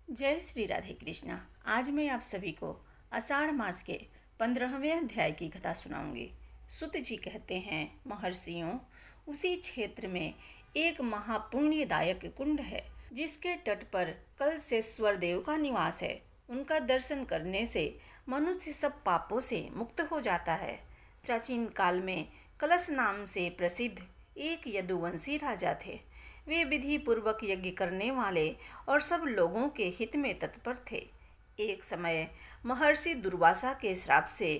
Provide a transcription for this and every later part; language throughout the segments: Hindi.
जय श्री राधे कृष्णा। आज मैं आप सभी को आषाढ़ मास के 15वें अध्याय की कथा सुनाऊंगी। सुत जी कहते हैं, महर्षियों, उसी क्षेत्र में एक महापुण्यदायक कुंड है जिसके तट पर कलशेश्वर देव का निवास है। उनका दर्शन करने से मनुष्य सब पापों से मुक्त हो जाता है। प्राचीन काल में कलश नाम से प्रसिद्ध एक यदुवंशी राजा थे। वे विधि पूर्वक यज्ञ करने वाले और सब लोगों के हित में तत्पर थे। एक समय महर्षि दुर्वासा के श्राप से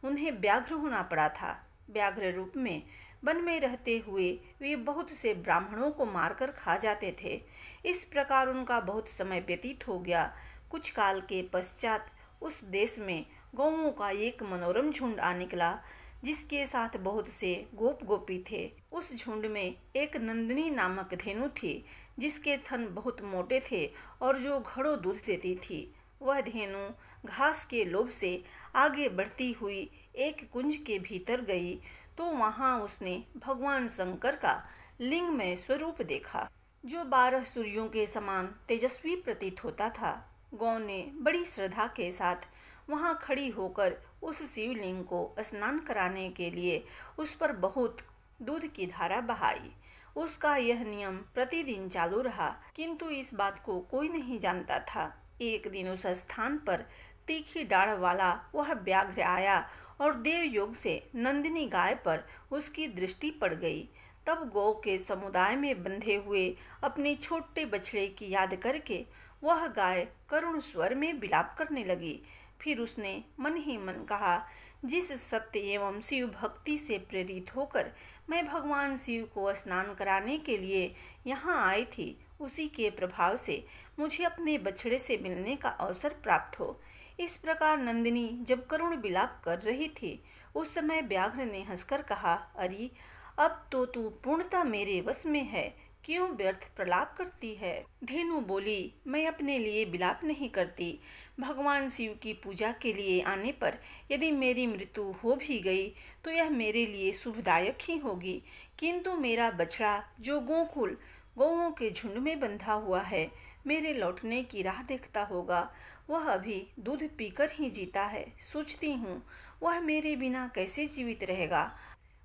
उन्हें व्याघ्र होना पड़ा था। व्याघ्र रूप में वन में रहते हुए वे बहुत से ब्राह्मणों को मारकर खा जाते थे। इस प्रकार उनका बहुत समय व्यतीत हो गया। कुछ काल के पश्चात उस देश में गौओं का एक मनोरम झुंड आ निकला, जिसके साथ बहुत से गोप गोपी थे। उस झुंड में एक नंदिनी नामक धेनु थी, जिसके थन बहुत मोटे थे और जो घड़ों दूध देती थी। वह धेनु घास के लोभ से आगे बढ़ती हुई एक कुंज के भीतर गई तो वहां उसने भगवान शंकर का लिंगमय स्वरूप देखा, जो 12 सूर्यों के समान तेजस्वी प्रतीत होता था। गौ ने बड़ी श्रद्धा के साथ वहां खड़ी होकर उस शिवलिंग को स्नान कराने के लिए उस पर बहुत दूध की धारा बहाई। उसका यह नियम प्रतिदिन चालू रहा, किंतु इस बात को कोई नहीं जानता था। एक दिन उस स्थान पर तीखी डाढ़ वाला वह व्याघ्र आया और देव योग से नंदिनी गाय पर उसकी दृष्टि पड़ गई। तब गौ के समुदाय में बंधे हुए अपने छोटे बछड़े की याद करके वह गाय करुण स्वर में विलाप करने लगी। फिर उसने मन ही मन कहा, जिस सत्य एवं शिव भक्ति से प्रेरित होकर मैं भगवान शिव को स्नान कराने के लिए यहाँ आई थी, उसी के प्रभाव से मुझे अपने बछड़े से मिलने का अवसर प्राप्त हो। इस प्रकार नंदिनी जब करुण विलाप कर रही थी, उस समय व्याघ्र ने हंसकर कहा, अरे अब तो तू पूर्णतः मेरे वश में है, क्यों व्यर्थ प्रलाप करती है। धेनु बोली, मैं अपने लिए विलाप नहीं करती। भगवान शिव की पूजा के लिए आने पर यदि मेरी मृत्यु हो भी गई तो यह मेरे लिए शुभदायक ही होगी, किंतु मेरा बछड़ा जो गोकुल गौओं के झुंड में बंधा हुआ है, मेरे लौटने की राह देखता होगा। वह अभी दूध पीकर ही जीता है। सोचती हूँ वह मेरे बिना कैसे जीवित रहेगा।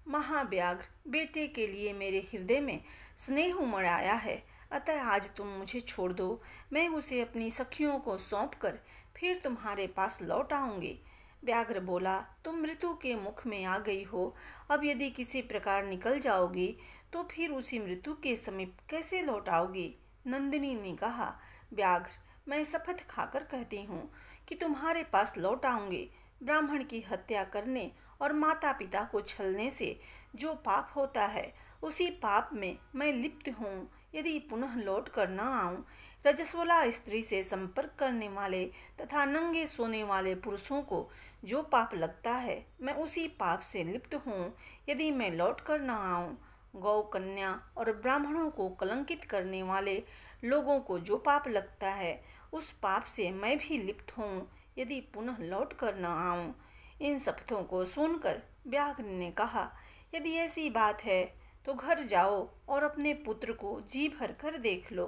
महाव्याघ्र बेटे के लिए मेरे हृदय में स्नेह उमड़ आया है, अतः आज तुम मुझे छोड़ दो। मैं उसे अपनी सखियों को सौंप कर फिर तुम्हारे पास लौट आऊंगी। व्याघ्र बोला, तुम मृत्यु के मुख में आ गई हो, अब यदि किसी प्रकार निकल जाओगी तो फिर उसी मृत्यु के समीप कैसे लौट आओगी। नंदिनी ने कहा, व्याघ्र, मैं शपथ खाकर कहती हूँ कि तुम्हारे पास लौट आऊंगी। ब्राह्मण की हत्या करने और माता पिता को छलने से जो पाप होता है, उसी पाप में मैं लिप्त हूँ। यदि पुनः लौट कर न आऊँ, रजस्वला स्त्री से संपर्क करने वाले तथा नंगे सोने वाले पुरुषों को जो पाप लगता है, मैं उसी पाप से लिप्त हूँ। यदि मैं लौट कर न आऊँ, गौ कन्या और ब्राह्मणों को कलंकित करने वाले लोगों को जो पाप लगता है, उस पाप से मैं भी लिप्त हूँ। यदि पुनः लौट कर न आऊँ। इन शपथों को सुनकर व्याघ्र ने कहा, यदि ऐसी बात है तो घर जाओ और अपने पुत्र को जी भर कर देख लो,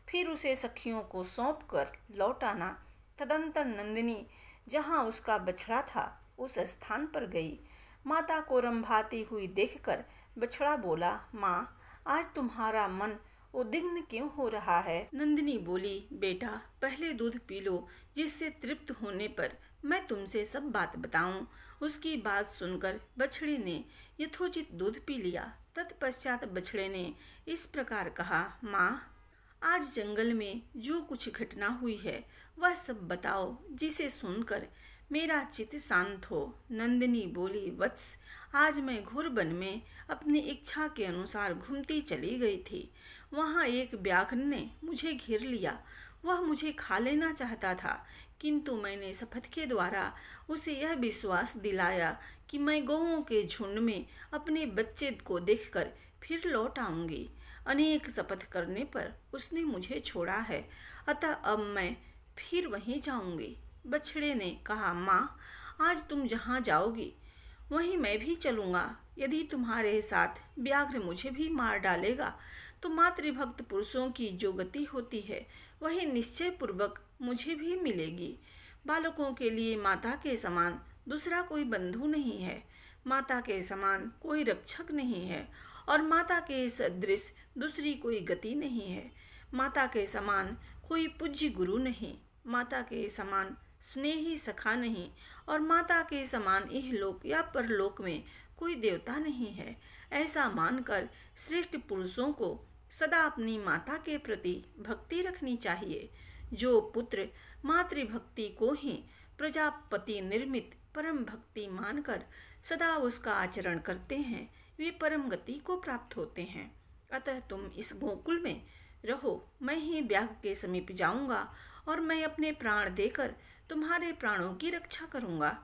फिर उसे सखियों को सौंप कर लौट आना। तदंतर नंदिनी जहाँ उसका बछड़ा था उस स्थान पर गई। माता को रंभाती हुई देखकर बछड़ा बोला, माँ, आज तुम्हारा मन उद्विग्न क्यों हो रहा है। नंदिनी बोली, बेटा, पहले दूध पी लो, जिससे तृप्त होने पर मैं तुमसे सब बात बताऊं। उसकी बात सुनकर बछड़े ने यथोचित दूध पी लिया। तत्पश्चात बछड़े ने इस प्रकार कहा, माँ, आज जंगल में जो कुछ घटना हुई है वह सब बताओ, जिसे सुनकर मेरा चित्त शांत हो। नंदिनी बोली, वत्स, आज मैं घोर वन में अपनी इच्छा के अनुसार घूमती चली गई थी। वहाँ एक व्याघ्र ने मुझे घेर लिया। वह मुझे खा लेना चाहता था, किंतु मैंने शपथ के द्वारा उसे यह विश्वास दिलाया कि मैं गौओं के झुंड में अपने बच्चे को देखकर फिर लौट आऊंगी। अनेक शपथ करने पर उसने मुझे छोड़ा है, अतः अब मैं फिर वहीं जाऊंगी। बछड़े ने कहा, माँ, आज तुम जहाँ जाओगी वहीं मैं भी चलूँगा। यदि तुम्हारे साथ व्याघ्र मुझे भी मार डालेगा तो मातृभक्त पुरुषों की जो गति होती है वही निश्चय पूर्वक मुझे भी मिलेगी। बालकों के लिए माता के समान दूसरा कोई बंधु नहीं है, माता के समान कोई रक्षक नहीं है और माता के सदृश दूसरी कोई गति नहीं है। माता के समान कोई पूज्य गुरु नहीं, माता के समान स्नेही सखा नहीं और माता के समान इहलोक या परलोक में कोई देवता नहीं है। ऐसा मानकर श्रेष्ठ पुरुषों को सदा अपनी माता के प्रति भक्ति रखनी चाहिए। जो पुत्र मातृभक्ति को ही प्रजापति निर्मित परम भक्ति मानकर सदा उसका आचरण करते हैं, वे परम गति को प्राप्त होते हैं। अतः तुम इस गोकुल में रहो, मैं ही व्याघ्र के समीप जाऊंगा और मैं अपने प्राण देकर तुम्हारे प्राणों की रक्षा करूंगा।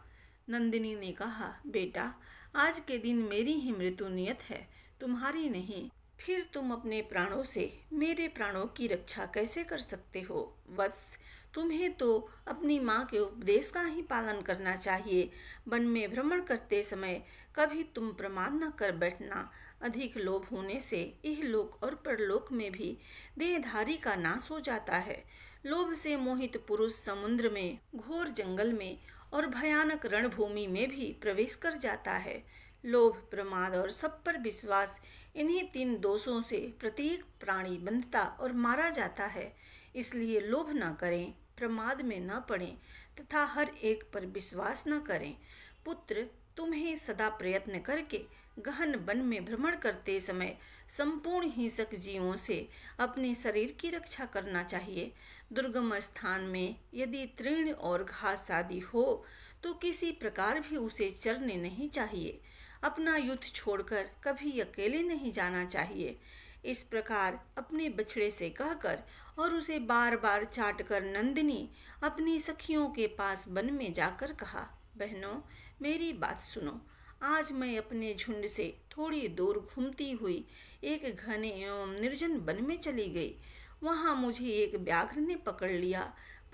नंदिनी ने कहा, बेटा, आज के दिन मेरी ही मृत्यु नियत है, तुम्हारी नहीं। फिर तुम अपने प्राणों से मेरे प्राणों की रक्षा कैसे कर सकते हो? वत्स, तुम्हें तो अपनी माँ के उपदेश का ही पालन करना चाहिए। वन में भ्रमण करते समय कभी तुम प्रमाद न कर बैठना। अधिक लोभ होने से इहलोक और परलोक में भी देहधारी का नाश हो जाता है। लोभ से मोहित पुरुष समुद्र में, घोर जंगल में और भयानक रणभूमि में भी प्रवेश कर जाता है। लोभ, प्रमाद और सब पर विश्वास, इन्हीं 3 दोषों से प्रत्येक प्राणी बंधता और मारा जाता है। इसलिए लोभ न करें, प्रमाद में न पड़ें तथा हर एक पर विश्वास न करें। पुत्र, तुम्हें सदा प्रयत्न करके गहन वन में भ्रमण करते समय संपूर्ण हिंसक जीवों से अपने शरीर की रक्षा करना चाहिए। दुर्गम स्थान में यदि तृण और घास आदि हो तो किसी प्रकार भी उसे चरने नहीं चाहिए। अपना युद्ध छोड़कर कभी अकेले नहीं जाना चाहिए। इस प्रकार अपने बछड़े से कहकर और उसे बार बार चाटकर नंदिनी अपनी सखियों के पास वन में जाकर कहा, बहनों, मेरी बात सुनो। आज मैं अपने झुंड से थोड़ी दूर घूमती हुई एक घने एवं निर्जन वन में चली गई। वहाँ मुझे एक व्याघ्र ने पकड़ लिया,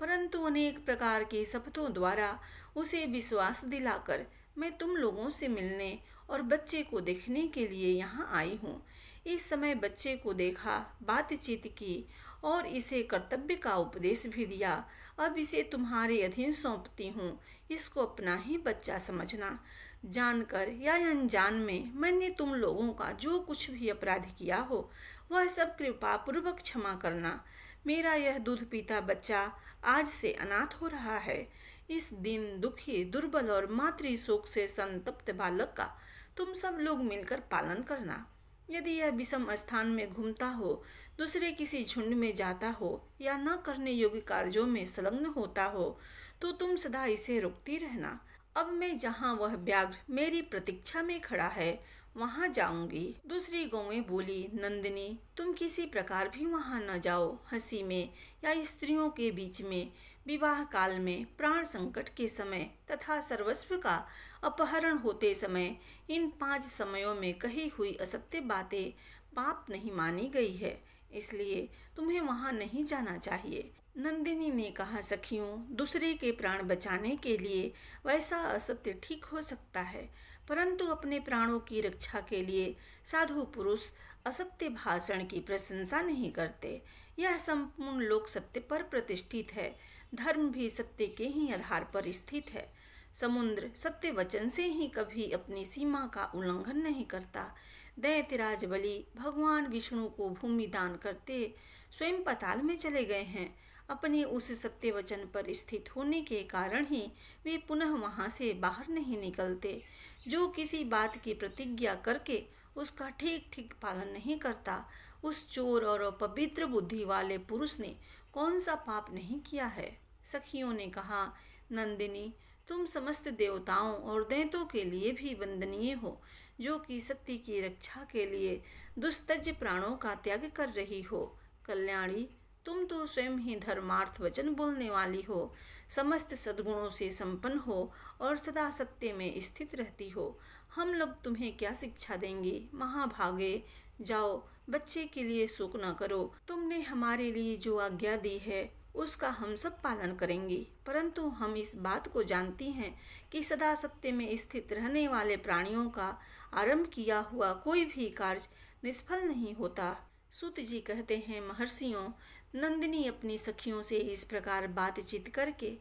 परंतु अनेक प्रकार के शपथों द्वारा उसे विश्वास दिलाकर मैं तुम लोगों से मिलने और बच्चे को देखने के लिए यहाँ आई हूँ। इस समय बच्चे को देखा, बातचीत की और इसे कर्तव्य का उपदेश भी दिया। अब इसे तुम्हारे अधीन सौंपती हूँ, इसको अपना ही बच्चा समझना। जानकर या अनजान में मैंने तुम लोगों का जो कुछ भी अपराध किया हो वह सब कृपा पूर्वक क्षमा करना। मेरा यह दूध पीता बच्चा आज से अनाथ हो रहा है। इस दिन दुखी, दुर्बल और मातृ शोक से संतप्त बालक का तुम सब लोग मिलकर पालन करना। यदि यह विषम स्थान में घूमता हो, दूसरे किसी झुंड में जाता हो या न करने योग्य कार्यों में संलग्न होता हो तो तुम सदा इसे रोकती रहना। अब मैं जहाँ वह व्याघ्र मेरी प्रतीक्षा में खड़ा है वहाँ जाऊंगी। दूसरी गौएं बोली, नंदिनी, तुम किसी प्रकार भी वहाँ न जाओ। हंसी में या स्त्रियों के बीच में, विवाह काल में, प्राण संकट के समय तथा सर्वस्व का अपहरण होते समय, इन 5 समयों में कही हुई असत्य बातें पाप नहीं मानी गई है, इसलिए तुम्हें वहाँ नहीं जाना चाहिए। नंदिनी ने कहा, सखियों, दूसरे के प्राण बचाने के लिए वैसा असत्य ठीक हो सकता है, परंतु अपने प्राणों की रक्षा के लिए साधु पुरुष असत्य भाषण की प्रशंसा नहीं करते। यह संपूर्ण लोक सत्य पर प्रतिष्ठित है। धर्म भी सत्य के ही आधार पर स्थित है। समुद्र सत्य वचन से ही कभी अपनी सीमा का उल्लंघन नहीं करता। दैत्यराज बलि भगवान विष्णु को भूमि दान करते स्वयं पाताल में चले गए हैं। अपने उस सत्य वचन पर स्थित होने के कारण ही वे पुनः वहां से बाहर नहीं निकलते। जो किसी बात की प्रतिज्ञा करके उसका ठीक ठीक पालन नहीं करता, उस चोर और अपवित्र बुद्धि वाले पुरुष ने कौन सा पाप नहीं किया है। सखियों ने कहा, नंदिनी, तुम समस्त देवताओं और दैत्यों के लिए भी वंदनीय हो, जो कि सत्य की रक्षा के लिए दुस्तज प्राणों का त्याग कर रही हो। कल्याणी, तुम तो स्वयं ही धर्मार्थ वचन बोलने वाली हो, समस्त सद्गुणों से संपन्न हो और सदा सत्य में स्थित रहती हो। हम लोग तुम्हें क्या शिक्षा देंगे? महाभागे, जाओ, बच्चे के लिए शोक न करो। तुमने हमारे लिए जो आज्ञा दी है उसका हम सब पालन करेंगे, परंतु हम इस बात को जानती हैं कि सदा सत्य में स्थित रहने वाले प्राणियों का आरंभ किया हुआ कोई भी कार्य निष्फल नहीं होता। सूत जी कहते हैं, महर्षियों, नंदिनी अपनी सखियों से इस प्रकार बातचीत करके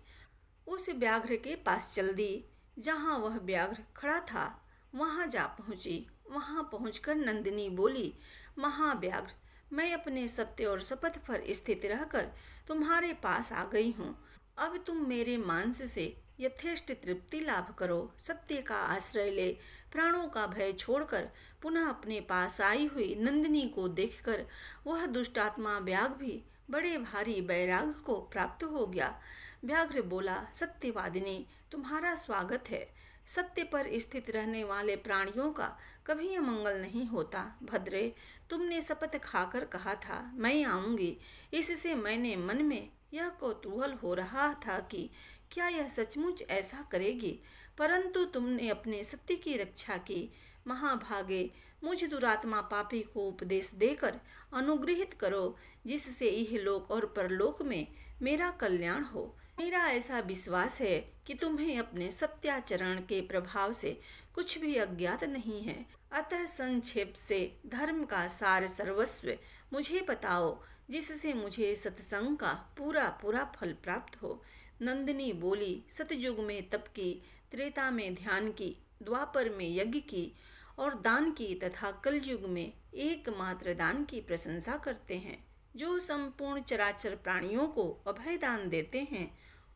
उस व्याघ्र के पास चल दी। जहाँ वह व्याघ्र खड़ा था वहाँ जा पहुँची। वहाँ पहुँचकर नंदिनी बोली, महाव्याघ्र, मैं अपने सत्य और शपथ पर स्थित रहकर तुम्हारे पास आ गई हूँ। अब तुम मेरे मांस से यथेष्ट तृप्ति लाभ करो। सत्य का आश्रय ले प्राणों का भय छोड़कर पुनः अपने पास आई हुई नंदिनी को देखकर वह दुष्टात्मा व्याघ्र भी बड़े भारी वैराग को प्राप्त हो गया। व्याघ्र बोला, सत्यवादिनी, तुम्हारा स्वागत है। सत्य पर स्थित रहने वाले प्राणियों का कभी अमंगल नहीं होता। भद्रे, तुमने शपथ खाकर कहा था मैं आऊंगी। इससे मैंने मन में यह कौतूहल हो रहा था कि क्या यह सचमुच ऐसा करेगी, परंतु तुमने अपने सत्य की रक्षा की। महाभागे, मुझ दुरात्मा पापी को उपदेश देकर अनुग्रहित करो, जिससे इहलोक और परलोक में मेरा कल्याण हो। मेरा ऐसा विश्वास है कि तुम्हें अपने सत्याचरण के प्रभाव से कुछ भी अज्ञात नहीं है। अतः संक्षेप से धर्म का सार सर्वस्व मुझे बताओ, जिससे मुझे सत्संग का पूरा पूरा फल प्राप्त हो। नंदिनी बोली, सतयुग में तप की, त्रेता में ध्यान की, द्वापर में यज्ञ की और दान की तथा कलयुग में एकमात्र दान की प्रशंसा करते हैं। जो संपूर्ण चराचर प्राणियों को अभय दान देते हैं,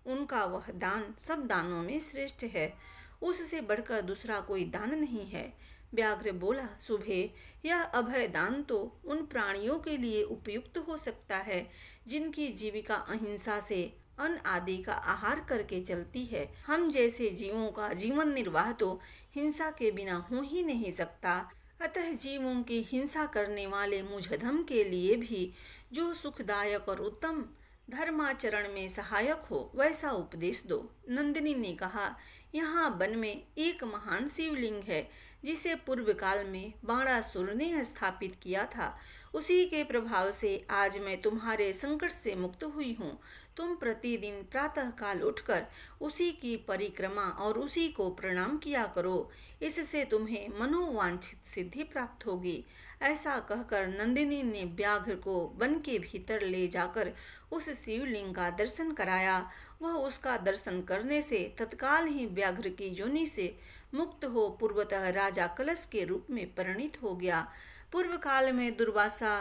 उनका वह दान सब दानों में श्रेष्ठ है। उससे बढ़कर दूसरा कोई दान नहीं है। व्याघ्र बोला, शुभे, यह अभय दान तो उन प्राणियों के लिए उपयुक्त हो सकता है जिनकी जीविका अहिंसा से अन्न आदि का आहार करके चलती है। हम जैसे जीवों का जीवन निर्वाह तो हिंसा के बिना हो ही नहीं सकता। अतः जीवों की हिंसा करने वाले मुझधम के लिए भी जो सुखदायक और उत्तम धर्माचरण में सहायक हो वैसा उपदेश दो। नंदिनी ने कहा, यहाँ वन में एक महान शिवलिंग है जिसे पूर्व काल में बाणासुर ने स्थापित किया था। उसी के प्रभाव से आज मैं तुम्हारे संकट से मुक्त हुई हूँ। तुम प्रतिदिन प्रातः काल उठकर उसी की परिक्रमा और उसी को प्रणाम किया करो। इससे तुम्हें मनोवांछित सिद्धि प्राप्त होगी। ऐसा कहकर नंदिनी ने व्याघ्र को वन के भीतर ले जाकर उस शिवलिंग का दर्शन कराया। वह उसका दर्शन करने से तत्काल ही व्याघ्र की योनि से मुक्त हो पूर्वतः राजा कलश के रूप में परिणित हो गया। पूर्व काल में दुर्वासा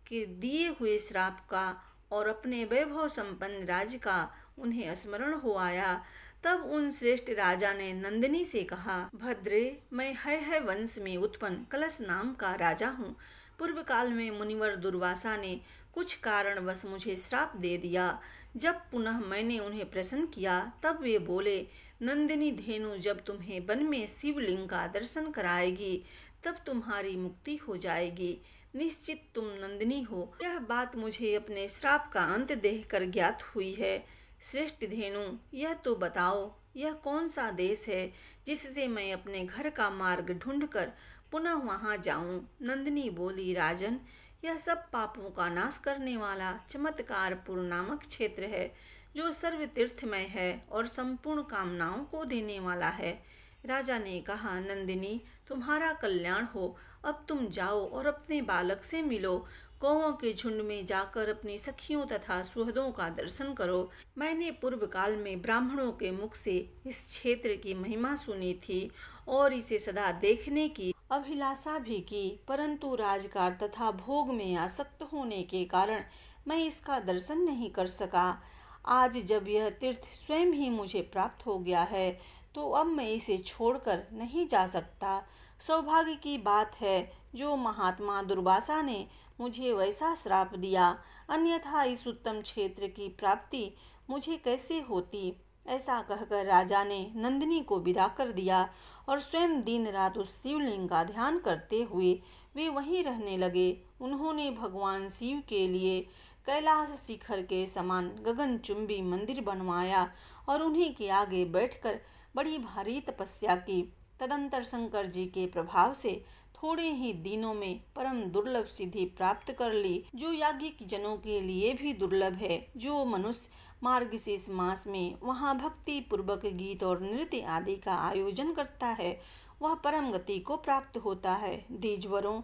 के दिए हुए श्राप का और अपने वैभव संपन्न राज्य का उन्हें स्मरण हो आया। तब उन श्रेष्ठ राजा ने नंदिनी से कहा, भद्रे, मैं है वंश में उत्पन्न कलश नाम का राजा हूँ। पूर्व काल में मुनिवर दुर्वासा ने कुछ कारणवश मुझे श्राप दे दिया। जब पुनः मैंने उन्हें प्रसन्न किया तब वे बोले, नंदिनी धेनु जब तुम्हें वन में शिवलिंग का दर्शन कराएगी तब तुम्हारी मुक्ति हो जाएगी। निश्चित तुम नंदिनी हो। यह बात मुझे अपने श्राप का अंत देखकर ज्ञात हुई है। श्रेष्ठ धेनु, यह तो बताओ, यह कौन सा देश है जिससे मैं अपने घर का मार्ग ढूंढकर पुनः वहां जाऊं? नंदिनी बोली, राजन, यह सब पापों का नाश करने वाला चमत्कारपुर नामक क्षेत्र है जो सर्व तीर्थमय है और संपूर्ण कामनाओं को देने वाला है। राजा ने कहा, नंदिनी, तुम्हारा कल्याण हो। अब तुम जाओ और अपने बालक से मिलो। गौओं के झुंड में जाकर अपनी सखियों तथा सुहृदों का दर्शन करो। मैंने पूर्व काल में ब्राह्मणों के मुख से इस क्षेत्र की महिमा सुनी थी और इसे सदा देखने की अभिलाषा भी की, परंतु राजकार तथा भोग में आसक्त होने के कारण मैं इसका दर्शन नहीं कर सका। आज जब यह तीर्थ स्वयं ही मुझे प्राप्त हो गया है तो अब मैं इसे छोड़कर नहीं जा सकता। सौभाग्य की बात है जो महात्मा दुर्वासा ने मुझे वैसा श्राप दिया, अन्यथा इस उत्तम क्षेत्र की प्राप्ति मुझे कैसे होती। ऐसा कहकर राजा ने नंदिनी को विदा कर दिया और स्वयं दिन रात उस शिवलिंग का ध्यान करते हुए वे वहीं रहने लगे। उन्होंने भगवान शिव के लिए कैलाश शिखर के समान गगनचुंबी मंदिर बनवाया और उन्हीं के आगे बैठकर बड़ी भारी तपस्या की। तदंतर शंकर जी के प्रभाव से थोड़े ही दिनों में परम दुर्लभ सिद्धि प्राप्त कर ली, जो याज्ञिक जनों के लिए भी दुर्लभ है। जो मनुष्य मार्गशीर्ष मास में वहाँ भक्ति पूर्वक गीत और नृत्य आदि का आयोजन करता है वह परम गति को प्राप्त होता है। द्विजवरों,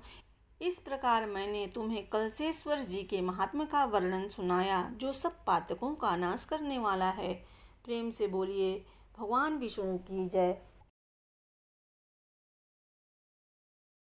इस प्रकार मैंने तुम्हें कलशेश्वर जी के महात्म्य का वर्णन सुनाया, जो सब पातकों का नाश करने वाला है। प्रेम से बोलिए भगवान विष्णु की जय।